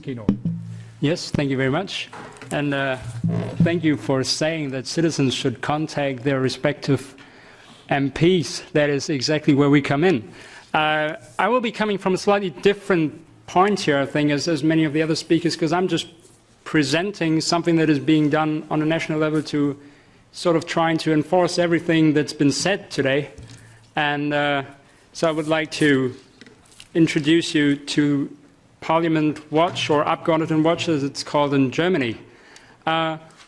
Keno. Yes, thank you very much. And thank you for saying that citizens should contact their respective MPs. That is exactly where we come in. I will be coming from a slightly different point here, I think, as many of the other speakers, because I'm just presenting something that is being done on a national level to sort of trying to enforce everything that's been said today. And so I would like to introduce you to Parliament Watch, or Abgeordnetenwatch as it's called in Germany.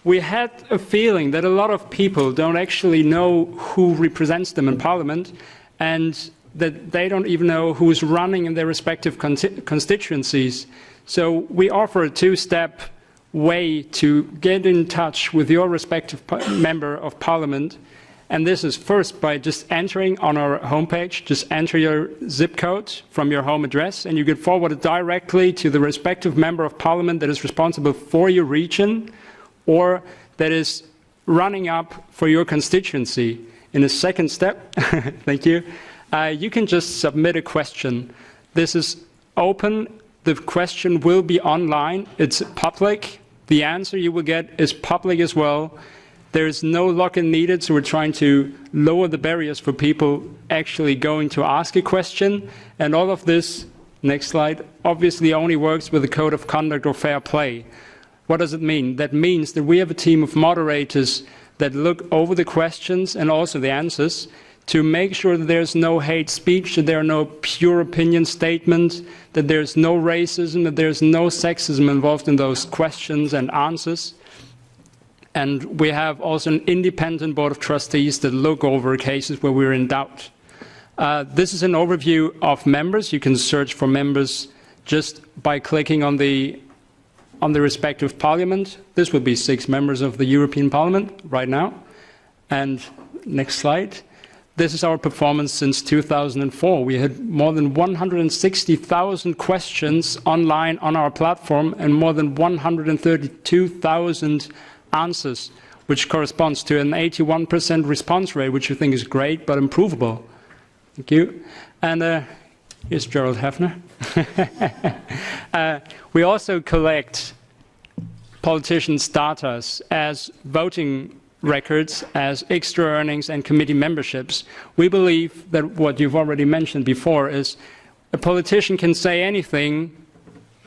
We had a feeling that a lot of people don't actually know who represents them in Parliament, and that they don't even know who's running in their respective constituencies. So we offer a two-step way to get in touch with your respective member of Parliament. And this is first by just entering on our homepage, just enter your zip code from your home address, and you get forwarded directly to the respective member of Parliament that is responsible for your region or that is running up for your constituency. In a second step, thank you, you can just submit a question. This is open. The question will be online. It's public. The answer you will get is public as well. There is no login needed, so we're trying to lower the barriers for people actually going to ask a question. And all of this, next slide, obviously only works with a code of conduct or fair play. What does it mean? That means that we have a team of moderators that look over the questions and also the answers to make sure that there's no hate speech, that there are no pure opinion statements, that there's no racism, that there's no sexism involved in those questions and answers. And we have also an independent board of trustees that look over cases where we're in doubt. This is an overview of members. You can search for members just by clicking on the respective parliament. This would be 6 members of the European Parliament right now. And next slide. This is our performance since 2004. We had more than 160,000 questions online on our platform and more than 132,000 answers, which corresponds to an 81% response rate, which I think is great, but improvable. Thank you. And here's Gerald Hefner. We also collect politicians' data as voting records, as extra earnings and committee memberships. We believe that what you've already mentioned before is a politician can say anything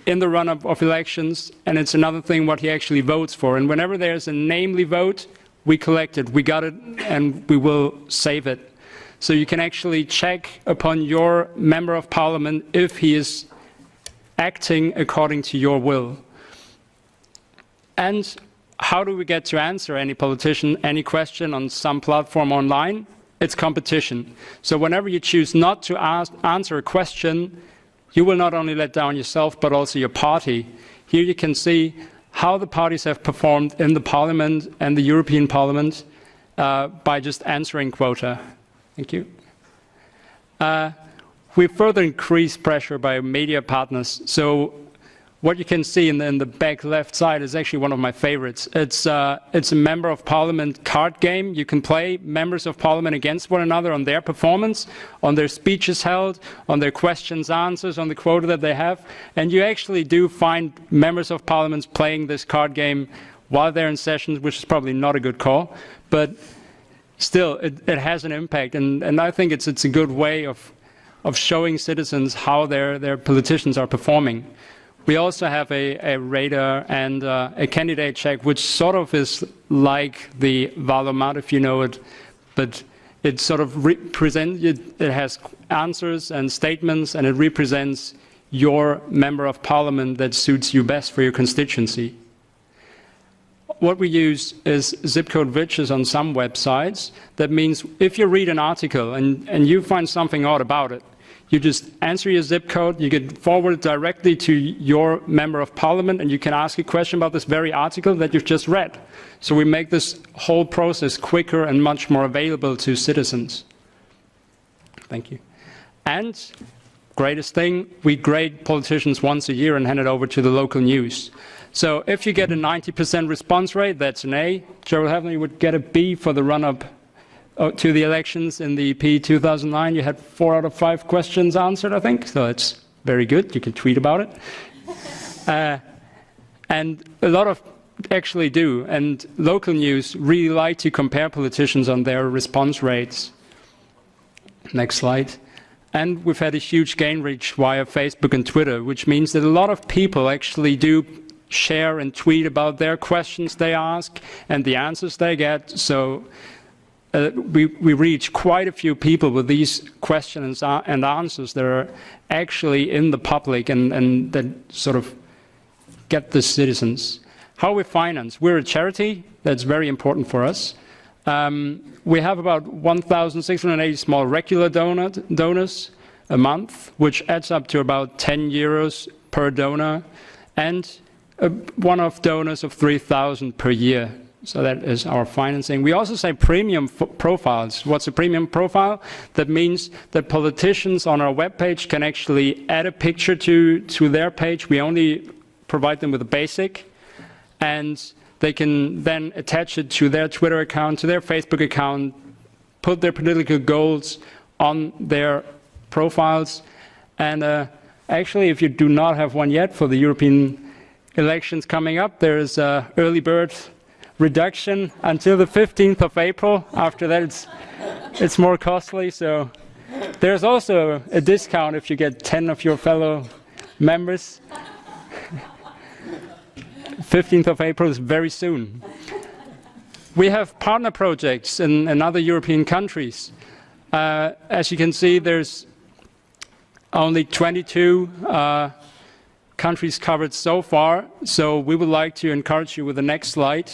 in the run-up of elections, and it's another thing what he actually votes for. And whenever there's a namely vote, we collect it, we got it, and we will save it. So you can actually check upon your member of parliament if he is acting according to your will. And how do we get to answer any politician, any question on some platform online? It's competition. So whenever you choose not to answer a question, you will not only let down yourself, but also your party. Here you can see how the parties have performed in the Parliament and the European Parliament by just answering quota. Thank you. We further increase pressure by media partners. So what you can see in the back left side is actually one of my favorites. It's a member of parliament card game. You can play members of parliament against one another on their performance, on their speeches held, on their questions, answers, on the quota that they have. And you actually do find members of parliament playing this card game while they're in sessions, which is probably not a good call. But still, it has an impact. And I think it's a good way of showing citizens how their politicians are performing. We also have a radar and a candidate check, which sort of is like the Valomat, if you know it, but it sort of represents, it has answers and statements, and it represents your member of parliament that suits you best for your constituency. What we use is zip code widgets on some websites. That means if you read an article and you find something odd about it, you just answer your zip code, you get forwarded directly to your member of parliament, and you can ask a question about this very article that you've just read. So we make this whole process quicker and much more available to citizens. Thank you. And greatest thing, we grade politicians once a year and hand it over to the local news. So if you get a 90% response rate, that's an A. Gerald Hefner, you would get a B for the run-up to the elections in the EP 2009. You had 4 out of 5 questions answered, I think. So it's very good. You can tweet about it. And a lot of actually do, and local news really like to compare politicians on their response rates. Next slide. And we've had a huge gain reach via Facebook and Twitter, which means that a lot of people actually do share and tweet about their questions they ask and the answers they get. So we reach quite a few people with these questions and answers that are actually in the public and that sort of get the citizens. How we finance? We're a charity. That's very important for us. We have about 1,680 small regular donors a month, which adds up to about 10 euros per donor, and one-off donors of 3,000 per year. So that is our financing. We also say premium profiles. What's a premium profile? That means that politicians on our webpage can actually add a picture to their page. We only provide them with a basic, and they can then attach it to their Twitter account, to their Facebook account, put their political goals on their profiles. And actually, if you do not have one yet for the European elections coming up, there's early bird reduction until the 15th of April. After that, it's more costly. So there's also a discount if you get 10 of your fellow members. 15th of April is very soon. We have partner projects in other European countries. As you can see, there's only 22 countries covered so far. So we would like to encourage you with the next slide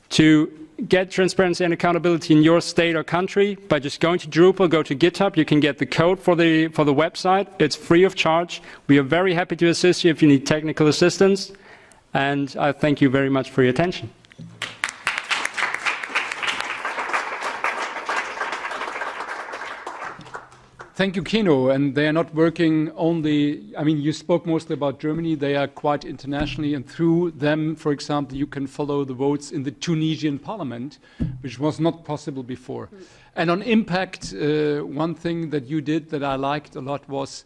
to get transparency and accountability in your state or country by just going to Drupal, go to GitHub. You can get the code for the website. It's free of charge. We are very happy to assist you if you need technical assistance. And I thank you very much for your attention. Thank you, Keno. And they are not working only, I mean, you spoke mostly about Germany. They are quite internationally, and through them, for example, you can follow the votes in the Tunisian parliament, which was not possible before. And on impact, one thing that you did that I liked a lot was